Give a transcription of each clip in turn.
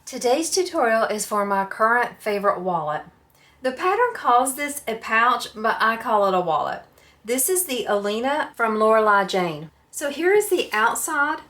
Today's tutorial is for my current favorite wallet. The pattern calls this a pouch, but I call it a wallet. This is the Olina from Lorelei Jayne. So here is the outside,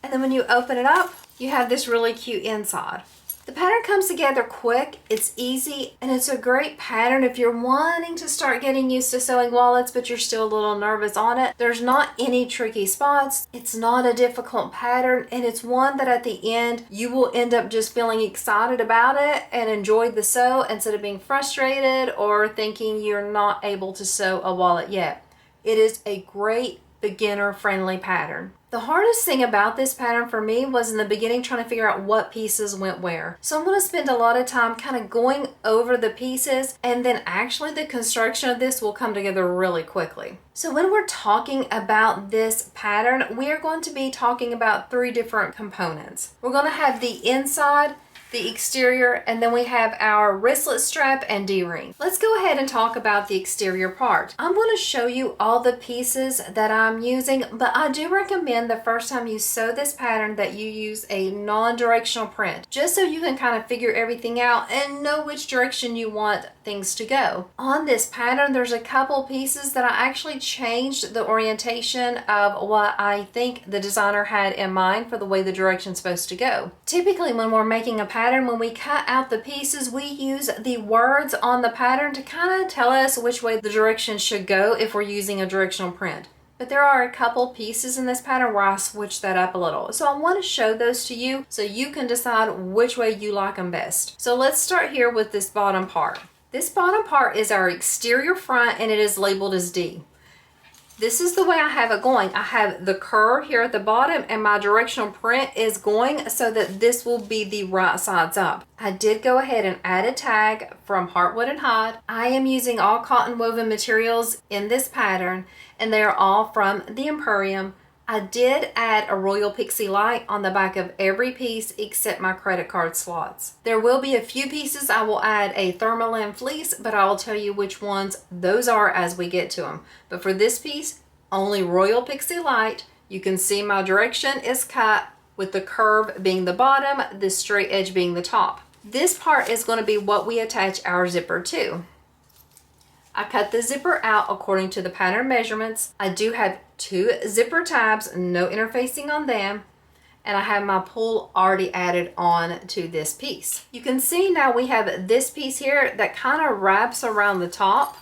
and then when you open it up, you have this really cute inside. The pattern comes together quick, it's easy, and it's a great pattern if you're wanting to start getting used to sewing wallets but you're still a little nervous on it. There's not any tricky spots, it's not a difficult pattern, and it's one that at the end you will end up just feeling excited about it and enjoy the sew instead of being frustrated or thinking you're not able to sew a wallet yet. It is a great beginner-friendly pattern. The hardest thing about this pattern for me was in the beginning trying to figure out what pieces went where. So I'm going to spend a lot of time kind of going over the pieces, and then actually the construction of this will come together really quickly. So when we're talking about this pattern, we are going to be talking about three different components. We're going to have the inside, the exterior, and then we have our wristlet strap and D-ring. Let's go ahead and talk about the exterior part. I'm going to show you all the pieces that I'm using, but I do recommend the first time you sew this pattern that you use a non-directional print, just so you can kind of figure everything out and know which direction you want things to go. On this pattern, there's a couple pieces that I actually changed the orientation of what I think the designer had in mind for the way the direction's supposed to go. Typically when we're making a pattern, when we cut out the pieces, we use the words on the pattern to kind of tell us which way the direction should go if we're using a directional print. But there are a couple pieces in this pattern where I switch that up a little. So I want to show those to you so you can decide which way you like them best. So let's start here with this bottom part. This bottom part is our exterior front, and it is labeled as D. This is the way I have it going. I have the curve here at the bottom, and my directional print is going so that this will be the right sides up. I did go ahead and add a tag from Heartwood and Hide. I am using all cotton woven materials in this pattern, and they are all from the Empurrium. I did add a Royal Pixie light on the back of every piece except my credit card slots. There will be a few pieces I will add a Thermalin fleece, but I will tell you which ones those are as we get to them. But for this piece, only Royal Pixie light. You can see my direction is cut with the curve being the bottom, the straight edge being the top. This part is going to be what we attach our zipper to. I cut the zipper out according to the pattern measurements. I do have 2 zipper tabs, no interfacing on them, and I have my pull already added on to this piece. You can see now we have this piece here that kind of wraps around the top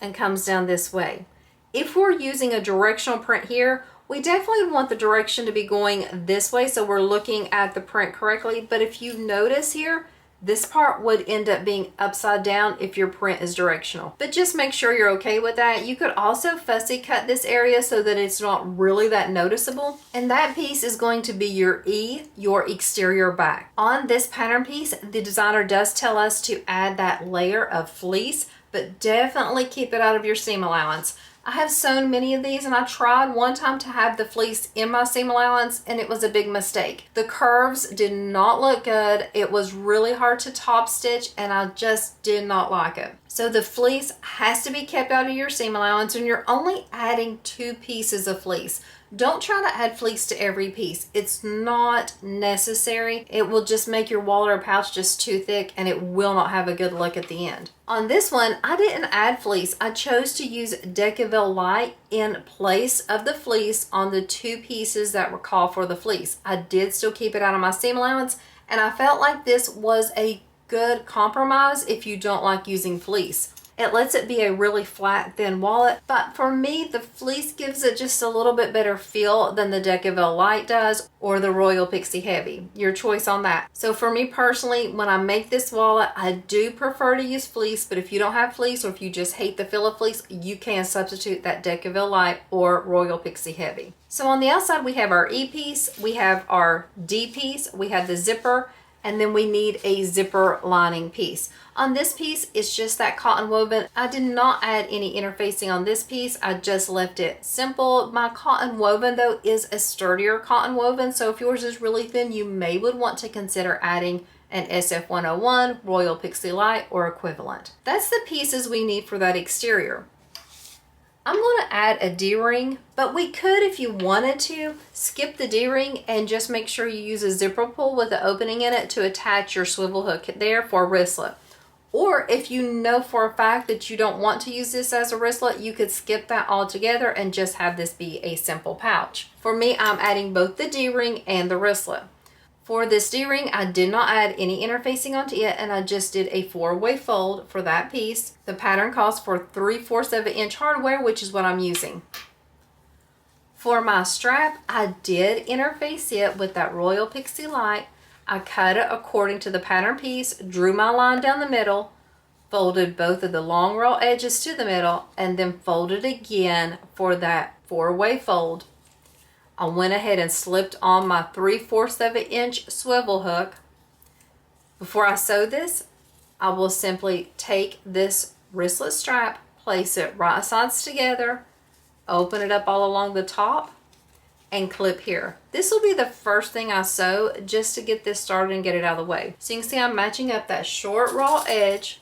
and comes down this way. If we're using a directional print here, we definitely want the direction to be going this way so we're looking at the print correctly, but if you notice here, this part would end up being upside down if your print is directional. But just make sure you're okay with that. You could also fussy cut this area so that it's not really that noticeable. And that piece is going to be your E, your exterior back. On this pattern piece, the designer does tell us to add that layer of fleece, but definitely keep it out of your seam allowance. I have sewn many of these, and I tried one time to have the fleece in my seam allowance, and it was a big mistake. The curves did not look good. It was really hard to top stitch, and I just did not like it. So the fleece has to be kept out of your seam allowance, and you're only adding 2 pieces of fleece. Don't try to add fleece to every piece. It's not necessary. It will just make your wallet or pouch just too thick, and it will not have a good look at the end. On this one, I didn't add fleece. I chose to use Decaville Light in place of the fleece on the 2 pieces that were called for the fleece. I did still keep it out of my seam allowance, and I felt like this was a good compromise if you don't like using fleece. It lets it be a really flat, thin wallet, but for me, the fleece gives it just a little bit better feel than the Decaville Light does or the Royal Pixie Heavy. Your choice on that. So for me personally, when I make this wallet, I do prefer to use fleece, but if you don't have fleece or if you just hate the feel of fleece, you can substitute that Decaville Light or Royal Pixie Heavy. So on the outside, we have our E piece, we have our D piece, we have the zipper, and then we need a zipper lining piece. On this piece, it's just that cotton woven. I did not add any interfacing on this piece. I just left it simple. My cotton woven though is a sturdier cotton woven, so if yours is really thin, you may would want to consider adding an SF101, Royal Pixie Light, or equivalent. That's the pieces we need for that exterior. I'm going to add a D-ring, but we could, if you wanted to, skip the D-ring and just make sure you use a zipper pull with an opening in it to attach your swivel hook there for a wristlet. Or if you know for a fact that you don't want to use this as a wristlet, you could skip that altogether and just have this be a simple pouch. For me, I'm adding both the D-ring and the wristlet. For this D-ring, I did not add any interfacing onto it, and I just did a 4-way fold for that piece. The pattern calls for 3/4 of an inch hardware, which is what I'm using. For my strap, I did interface it with that Royal Pixie Light. I cut it according to the pattern piece, drew my line down the middle, folded both of the long raw edges to the middle, and then folded again for that 4-way fold. I went ahead and slipped on my 3/4 of an inch swivel hook. Before I sew this, I will simply take this wristlet strap, place it right sides together, open it up all along the top, and clip here. This will be the first thing I sew just to get this started and get it out of the way. So you can see I'm matching up that short raw edge,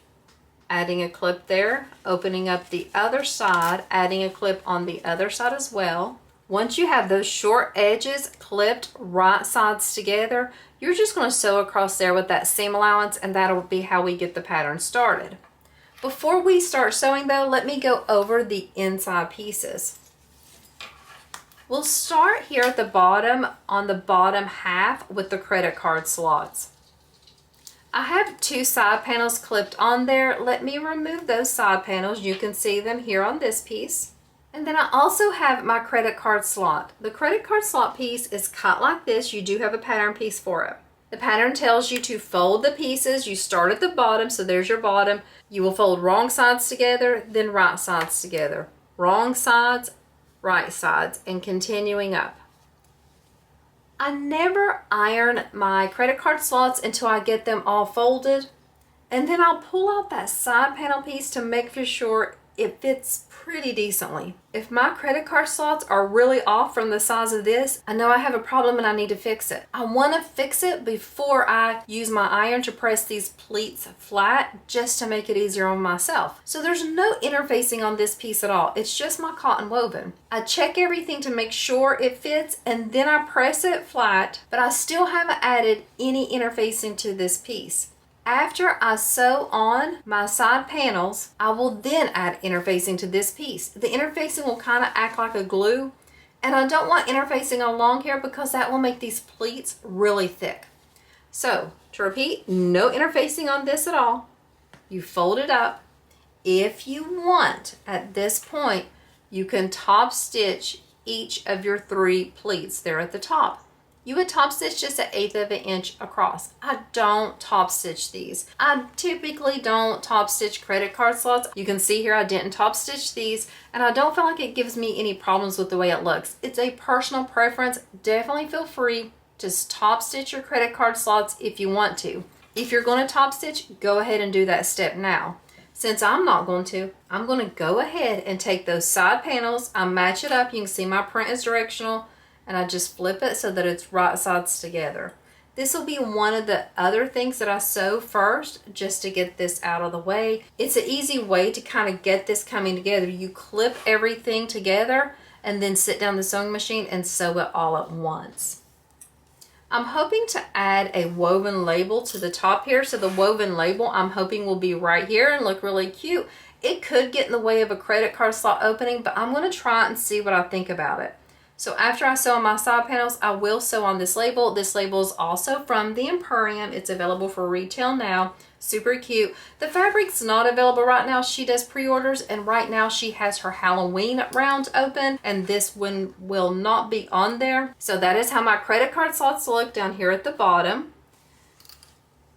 adding a clip there, opening up the other side, adding a clip on the other side as well. Once you have those short edges clipped right sides together, you're just going to sew across there with that seam allowance, and that'll be how we get the pattern started. Before we start sewing though, let me go over the inside pieces. We'll start here at the bottom, on the bottom half with the credit card slots. I have 2 side panels clipped on there. Let me remove those side panels. You can see them here on this piece. And then I also have my credit card slot. The credit card slot piece is cut like this. You do have a pattern piece for it. The pattern tells you to fold the pieces. You start at the bottom, so there's your bottom. You will fold wrong sides together, then right sides together. Wrong sides, right sides, and continuing up. I never iron my credit card slots until I get them all folded. And then I'll pull out that side panel piece to make for sure it fits pretty decently. If my credit card slots are really off from the size of this, I know I have a problem and I need to fix it. I want to fix it before I use my iron to press these pleats flat, just to make it easier on myself. So there's no interfacing on this piece at all. It's just my cotton woven. I check everything to make sure it fits, and then I press it flat, but I still haven't added any interfacing to this piece. After I sew on my side panels, I will then add interfacing to this piece. The interfacing will kind of act like a glue, and I don't want interfacing along here because that will make these pleats really thick. So, to repeat, no interfacing on this at all. You fold it up. If you want, at this point, you can top stitch each of your 3 pleats there at the top. You would top stitch just 1/8 of an inch across. I don't top stitch these. I typically don't top stitch credit card slots. You can see here I didn't top stitch these, and I don't feel like it gives me any problems with the way it looks. It's a personal preference. Definitely feel free to top stitch your credit card slots if you want to. If you're going to top stitch, go ahead and do that step now. Since I'm not going to, I'm going to go ahead and take those side panels. I match it up. You can see my print is directional. And I just flip it so that it's right sides together. This will be one of the other things that I sew first, just to get this out of the way. It's an easy way to kind of get this coming together. You clip everything together and then sit down the sewing machine and sew it all at once. I'm hoping to add a woven label to the top here. So the woven label I'm hoping will be right here and look really cute. It could get in the way of a credit card slot opening, but I'm going to try it and see what I think about it. So after I sew on my side panels, I will sew on this label. This label is also from the Empurrium. It's available for retail now. Super cute. The fabric's not available right now. She does pre-orders, and right now she has her Halloween round open, and this one will not be on there. So that is how my credit card slots look down here at the bottom.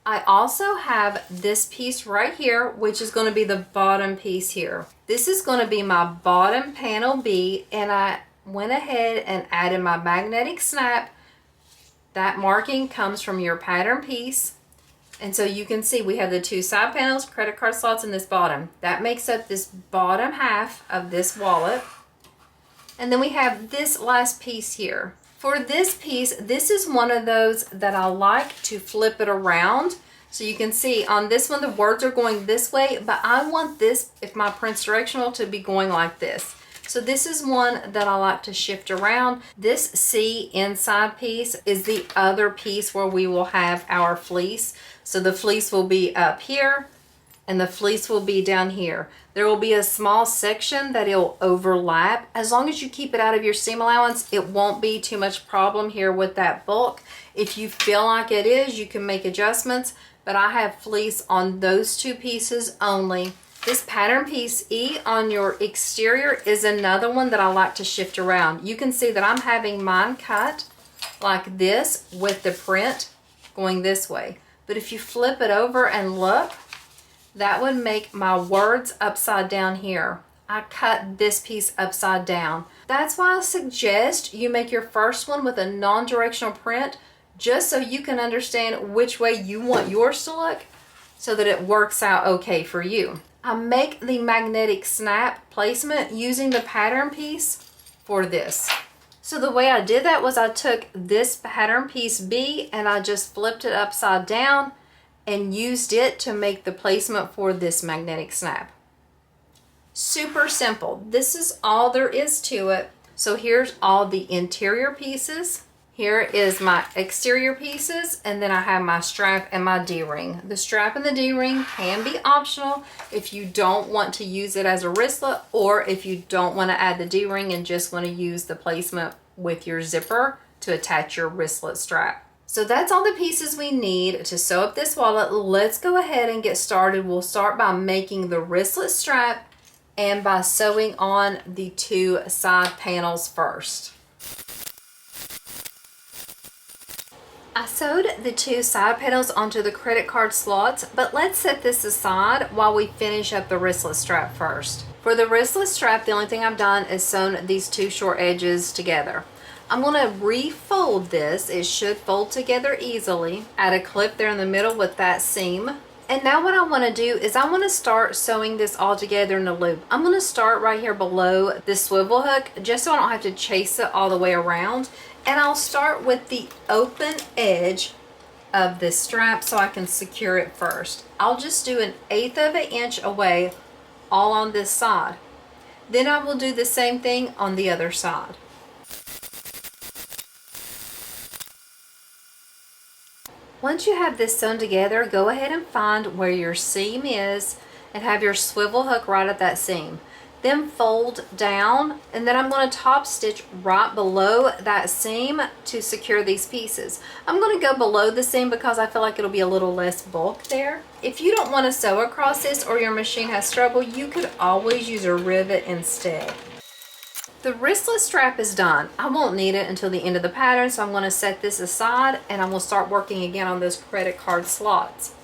I also have this piece right here, which is going to be the bottom piece here. This is going to be my bottom panel B, and I went ahead and added my magnetic snap. That marking comes from your pattern piece. And so you can see we have the 2 side panels, credit card slots, and this bottom. That makes up this bottom half of this wallet. And then we have this last piece here. For this piece, this is one of those that I like to flip it around. So you can see on this one, the words are going this way, but I want this, if my print's directional, to be going like this. So this is one that I like to shift around. This C inside piece is the other piece where we will have our fleece. So the fleece will be up here and the fleece will be down here. There will be a small section that it'll overlap. As long as you keep it out of your seam allowance, it won't be too much problem here with that bulk. If you feel like it is, you can make adjustments, but I have fleece on those two pieces only. This pattern piece E on your exterior is another one that I like to shift around. You can see that I'm having mine cut like this with the print going this way. But if you flip it over and look, that would make my words upside down here. I cut this piece upside down. That's why I suggest you make your first one with a non-directional print, just so you can understand which way you want yours to look so that it works out okay for you. I make the magnetic snap placement using the pattern piece for this. So the way I did that was I took this pattern piece B and I just flipped it upside down and used it to make the placement for this magnetic snap. Super simple. This is all there is to it. So here's all the interior pieces. Here is my exterior pieces, and then I have my strap and my D-ring. The strap and the D-ring can be optional if you don't want to use it as a wristlet, or if you don't want to add the D-ring and just want to use the placement with your zipper to attach your wristlet strap. So that's all the pieces we need to sew up this wallet. Let's go ahead and get started. We'll start by making the wristlet strap and by sewing on the two side panels first. I sewed the two side panels onto the credit card slots, but let's set this aside while we finish up the wristlet strap first. For the wristlet strap, the only thing I've done is sewn these two short edges together. I'm going to refold this. It should fold together easily. Add a clip there in the middle with that seam. And now what I want to do is I want to start sewing this all together in a loop. I'm going to start right here below this swivel hook just so I don't have to chase it all the way around. And I'll start with the open edge of this strap so I can secure it first. I'll just do 1/8 of an inch away all on this side. Then I will do the same thing on the other side. Once you have this sewn together, go ahead and find where your seam is and have your swivel hook right at that seam. Then fold down, and then I'm going to top stitch right below that seam to secure these pieces. I'm going to go below the seam because I feel like it'll be a little less bulk there. If you don't want to sew across this or your machine has trouble, you could always use a rivet instead. The wristlet strap is done. I won't need it until the end of the pattern, so I'm going to set this aside and I'm going to start working again on those credit card slots.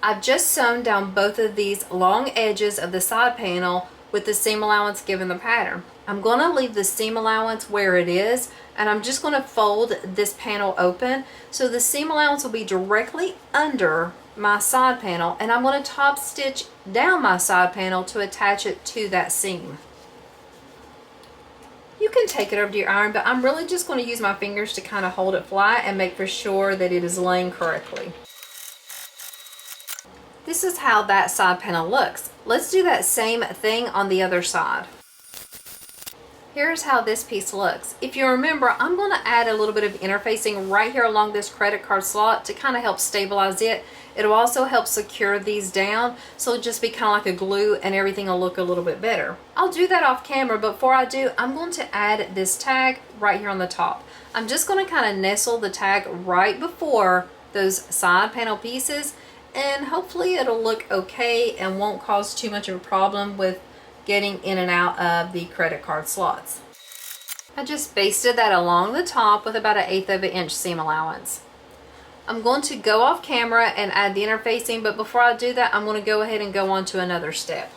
I've just sewn down both of these long edges of the side panel with the seam allowance given the pattern. I'm going to leave the seam allowance where it is, and I'm just going to fold this panel open so the seam allowance will be directly under my side panel, and I'm going to top stitch down my side panel to attach it to that seam. You can take it over to your iron, but I'm really just going to use my fingers to kind of hold it flat and make for sure that it is laying correctly. This is how that side panel looks. Let's do that same thing on the other side. Here's how this piece looks. If you remember, I'm going to add a little bit of interfacing right here along this credit card slot to kind of help stabilize it. It'll also help secure these down, so it'll just be kind of like a glue and everything will look a little bit better. I'll do that off camera, but before I do, I'm going to add this tag right here on the top. I'm just going to kind of nestle the tag right before those side panel pieces, and hopefully it'll look okay and won't cause too much of a problem with getting in and out of the credit card slots. I just basted that along the top with about 1/8 of an inch seam allowance. I'm going to go off camera and add the interfacing, but before I do that, I'm going to go ahead and go on to another step.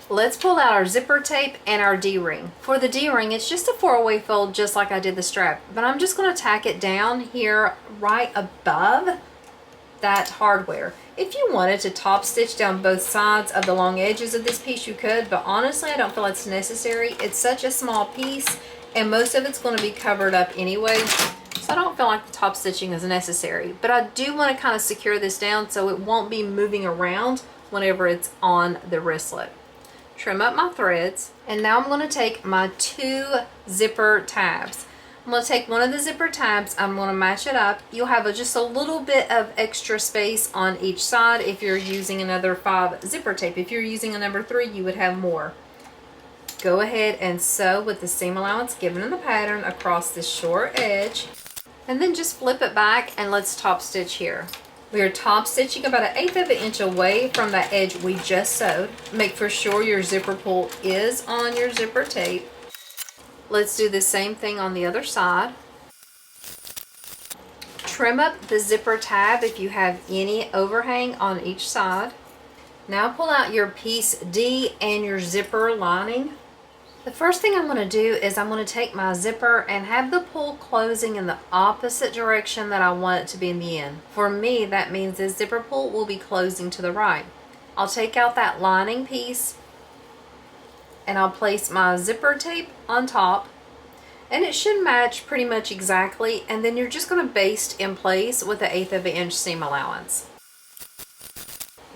Let's pull out our zipper tape and our D-ring. For the D-ring, it's just a 4-way fold just like I did the strap, but I'm just going to tack it down here right above that hardware. If you wanted to top stitch down both sides of the long edges of this piece, you could, but honestly I don't feel it's necessary. It's such a small piece and most of it's going to be covered up anyway, so I don't feel like the top stitching is necessary. But I do want to kind of secure this down so it won't be moving around whenever it's on the wristlet. trim up my threads, and now I'm going to take my 2 zipper tabs. I'm going to take one of the zipper tabs, I'm going to match it up. You'll have just a little bit of extra space on each side if you're using another 5 zipper tape. If you're using a number 3, you would have more. Go ahead and sew with the seam allowance given in the pattern across this short edge, and then just flip it back and let's top stitch here. We are top stitching about 1/8 of an inch away from that edge we just sewed. Make for sure your zipper pull is on your zipper tape. Let's do the same thing on the other side. Trim up the zipper tab if you have any overhang on each side. Now pull out your piece D and your zipper lining. The first thing I'm going to do is I'm going to take my zipper and have the pull closing in the opposite direction that I want it to be in the end. For me, that means the zipper pull will be closing to the right. I'll take out that lining piece and I'll place my zipper tape on top, and it should match pretty much exactly, and then you're just going to baste in place with an 1/8 of an inch seam allowance.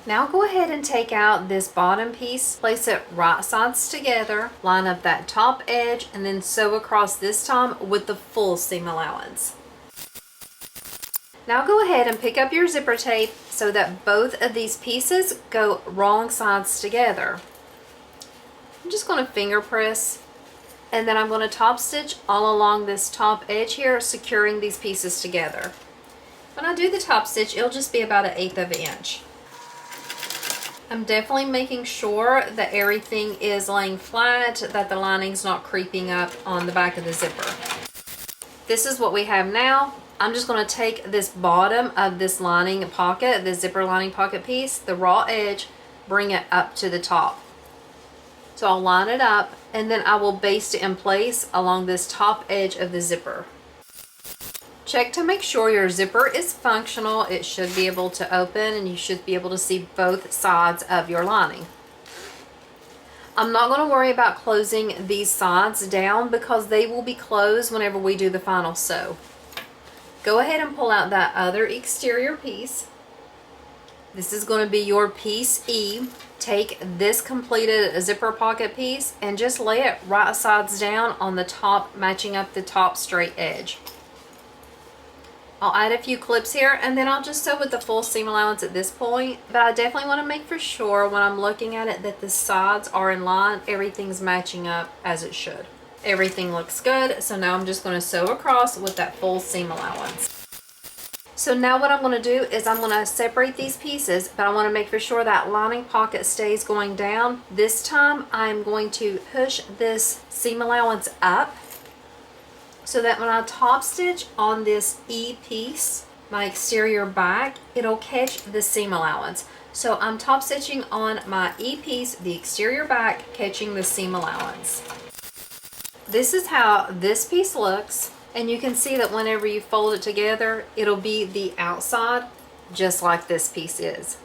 Now go ahead and take out this bottom piece, place it right sides together, line up that top edge, and then sew across this time with the full seam allowance. Now go ahead and pick up your zipper tape so that both of these pieces go wrong sides together. I'm just going to finger press, and then I'm going to top stitch all along this top edge here, securing these pieces together. When I do the top stitch, it'll just be about 1/8 of an inch. I'm definitely making sure that everything is laying flat, that the lining's not creeping up on the back of the zipper. This is what we have now. I'm just going to take this bottom of this lining pocket, the zipper lining pocket piece, the raw edge, bring it up to the top. So I'll line it up, and then I will baste it in place along this top edge of the zipper. Check to make sure your zipper is functional. It should be able to open, and you should be able to see both sides of your lining. I'm not going to worry about closing these sides down because they will be closed whenever we do the final sew. Go ahead and pull out that other exterior piece. This is going to be your piece E. Take this completed zipper pocket piece and just lay it right sides down on the top, matching up the top straight edge. I'll add a few clips here, and then I'll just sew with the full seam allowance at this point, but I definitely want to make for sure when I'm looking at it that the sides are in line, everything's matching up as it should. Everything looks good, so now I'm just going to sew across with that full seam allowance. So now what I'm going to do is I'm going to separate these pieces, but I want to make for sure that lining pocket stays going down. This time I'm going to push this seam allowance up so that when I top stitch on this E piece, my exterior back, it'll catch the seam allowance. So I'm top stitching on my E piece, the exterior back, catching the seam allowance. This is how this piece looks. And you can see that whenever you fold it together, it'll be the outside, just like this piece is.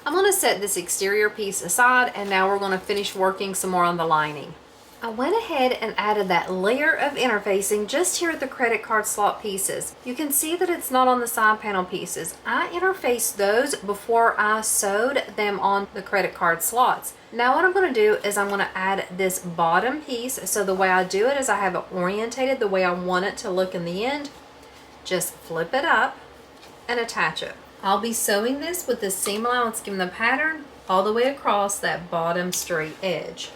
I'm going to set this exterior piece aside, and now we're going to finish working some more on the lining. I went ahead and added that layer of interfacing just here at the credit card slot pieces. You can see that it's not on the side panel pieces. I interfaced those before I sewed them on the credit card slots. Now what I'm going to do is I'm going to add this bottom piece. So the way I do it is I have it orientated the way I want it to look in the end. Just flip it up and attach it. I'll be sewing this with the seam allowance given the pattern all the way across that bottom straight edge.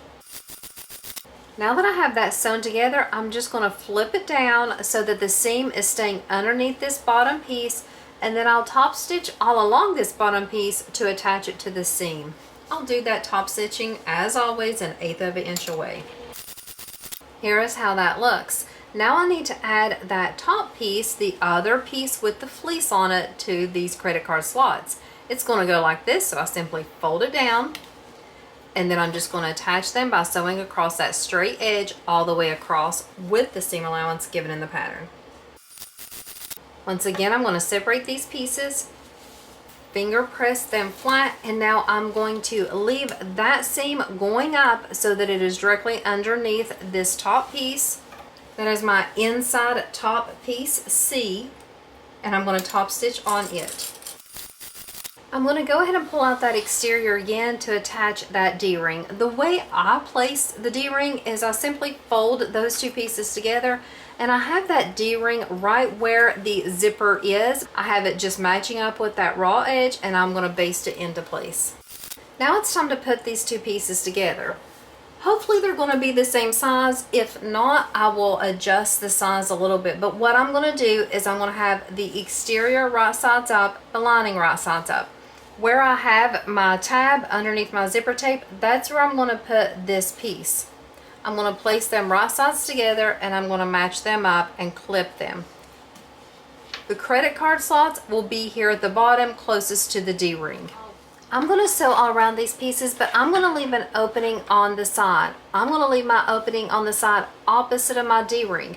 Now that I have that sewn together, I'm just going to flip it down so that the seam is staying underneath this bottom piece, and then I'll top stitch all along this bottom piece to attach it to the seam. I'll do that top stitching as always 1/8 of an inch away. Here is how that looks. Now I need to add that top piece, the other piece with the fleece on it, to these credit card slots. It's going to go like this, so I simply fold it down, and then I'm just going to attach them by sewing across that straight edge all the way across with the seam allowance given in the pattern. Once again, I'm going to separate these pieces, finger press them flat, and now I'm going to leave that seam going up so that it is directly underneath this top piece. That is my inside top piece C, and I'm going to top stitch on it. I'm going to go ahead and pull out that exterior again to attach that D-ring. The way I place the D-ring is I simply fold those two pieces together, and I have that D-ring right where the zipper is. I have it just matching up with that raw edge, and I'm going to baste it into place. Now it's time to put these two pieces together. Hopefully they're going to be the same size. If not, I will adjust the size a little bit. But what I'm going to do is I'm going to have the exterior right sides up, the lining right sides up. Where I have my tab underneath my zipper tape, that's where I'm going to put this piece. I'm going to place them right sides together, and I'm going to match them up and clip them. The credit card slots will be here at the bottom closest to the D-ring. I'm going to sew all around these pieces, but I'm going to leave an opening on the side. I'm going to leave my opening on the side opposite of my D-ring.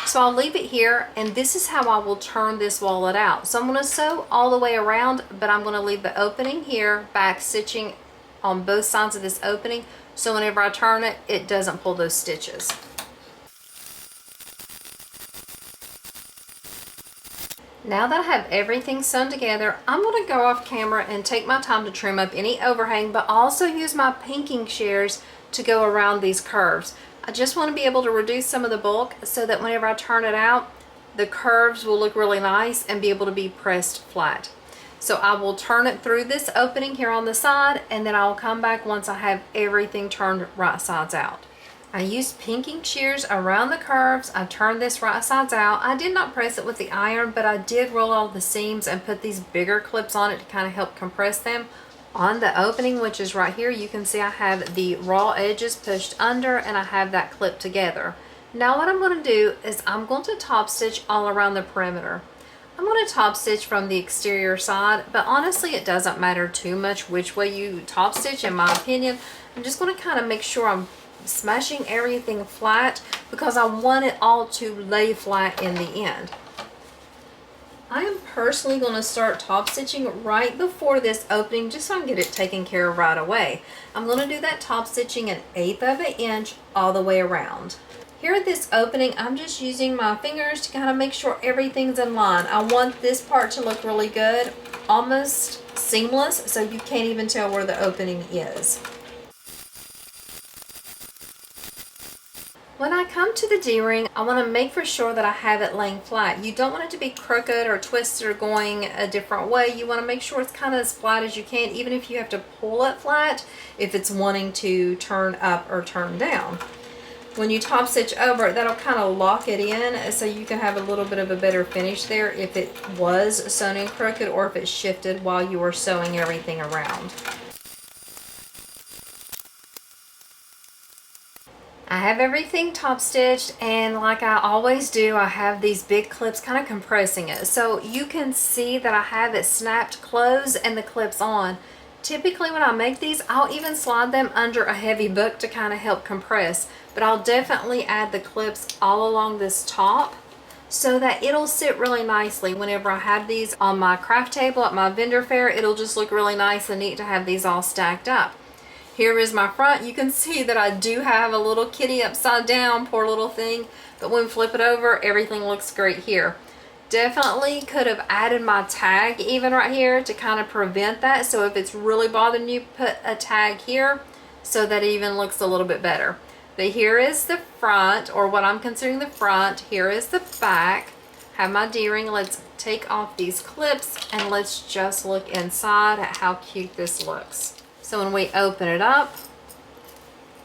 So I'll leave it here, and this is how I will turn this wallet out. So I'm going to sew all the way around, but I'm going to leave the opening here, back stitching on both sides of this opening, so whenever I turn it, it doesn't pull those stitches. Now that I have everything sewn together, I'm going to go off camera and take my time to trim up any overhang, but also use my pinking shears to go around these curves. I just want to be able to reduce some of the bulk so that whenever I turn it out, the curves will look really nice and be able to be pressed flat. So I will turn it through this opening here on the side, and then I'll come back once I have everything turned right sides out. I used pinking shears around the curves. I turned this right sides out. I did not press it with the iron, but I did roll all the seams and put these bigger clips on it to kind of help compress them. On the opening, which is right here, you can see I have the raw edges pushed under, and I have that clipped together. Now what I'm going to do is I'm going to top stitch all around the perimeter. I'm going to top stitch from the exterior side, but honestly it doesn't matter too much which way you top stitch in my opinion. I'm just going to kind of make sure I'm smashing everything flat because I want it all to lay flat in the end. I am personally going to start top stitching right before this opening just so I can get it taken care of right away. I'm going to do that top stitching 1/8 of an inch all the way around. Here at this opening, I'm just using my fingers to kind of make sure everything's in line. I want this part to look really good, almost seamless, so you can't even tell where the opening is. When I come to the D-ring, I want to make for sure that I have it laying flat. You don't want it to be crooked or twisted or going a different way. You want to make sure it's kind of as flat as you can, even if you have to pull it flat, if it's wanting to turn up or turn down. When you top stitch over it, that'll kind of lock it in so you can have a little bit of a better finish there if it was sewn in crooked or if it shifted while you were sewing everything around. I have everything top stitched, and like I always do, I have these big clips kind of compressing it. So you can see that I have it snapped closed and the clips on. Typically when I make these, I'll even slide them under a heavy book to kind of help compress. But I'll definitely add the clips all along this top so that it'll sit really nicely. Whenever I have these on my craft table at my vendor fair, it'll just look really nice and neat to have these all stacked up. Here is my front. You can see that I do have a little kitty upside down, poor little thing, but when we flip it over, everything looks great here. Definitely could have added my tag even right here to kind of prevent that. So if it's really bothering you, put a tag here so that it even looks a little bit better. But here is the front, or what I'm considering the front. Here is the back. Have my D-ring. Let's take off these clips and let's just look inside at how cute this looks. So when we open it up,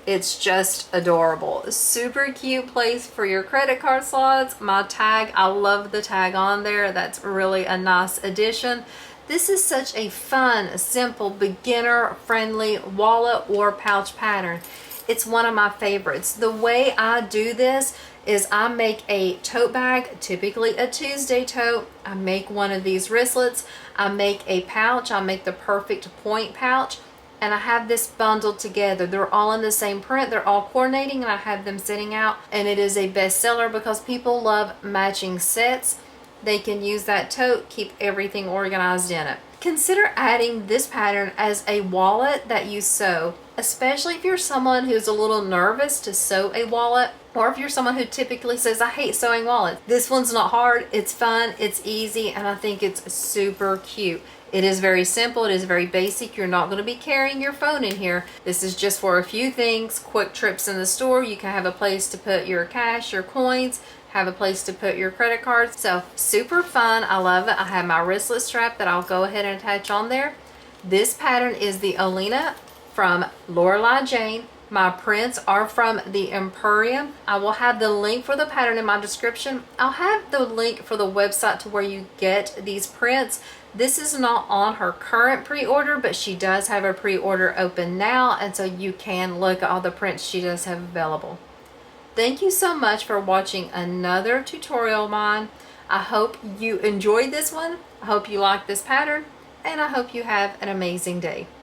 it's just adorable. Super cute place for your credit card slots. My tag, I love the tag on there. That's really a nice addition. This is such a fun, simple, beginner-friendly wallet or pouch pattern. It's one of my favorites. The way I do this is I make a tote bag, typically a Tuesday tote. I make one of these wristlets. I make a pouch. I make the perfect point pouch. And I have this bundled together. They're all in the same print. They're all coordinating, and I have them sitting out. And it is a bestseller because people love matching sets. They can use that tote, keep everything organized in it. Consider adding this pattern as a wallet that you sew, especially if you're someone who's a little nervous to sew a wallet, or if you're someone who typically says, I hate sewing wallets. This one's not hard, it's fun, it's easy, and I think it's super cute. It is very simple. It is very basic. You're not going to be carrying your phone in here. This is just for a few things, quick trips in the store. You can have a place to put your cash, your coins, have a place to put your credit cards. So super fun. I love it. I have my wristlet strap that I'll go ahead and attach on there. This pattern is the Olina from Lorelei Jayne. My prints are from the Empurrium. I will have the link for the pattern in my description. I'll have the link for the website to where you get these prints. This is not on her current pre-order, but she does have a pre-order open now, and so you can look at all the prints she does have available. Thank you so much for watching another tutorial of mine. I hope you enjoyed this one. I hope you like this pattern, and I hope you have an amazing day.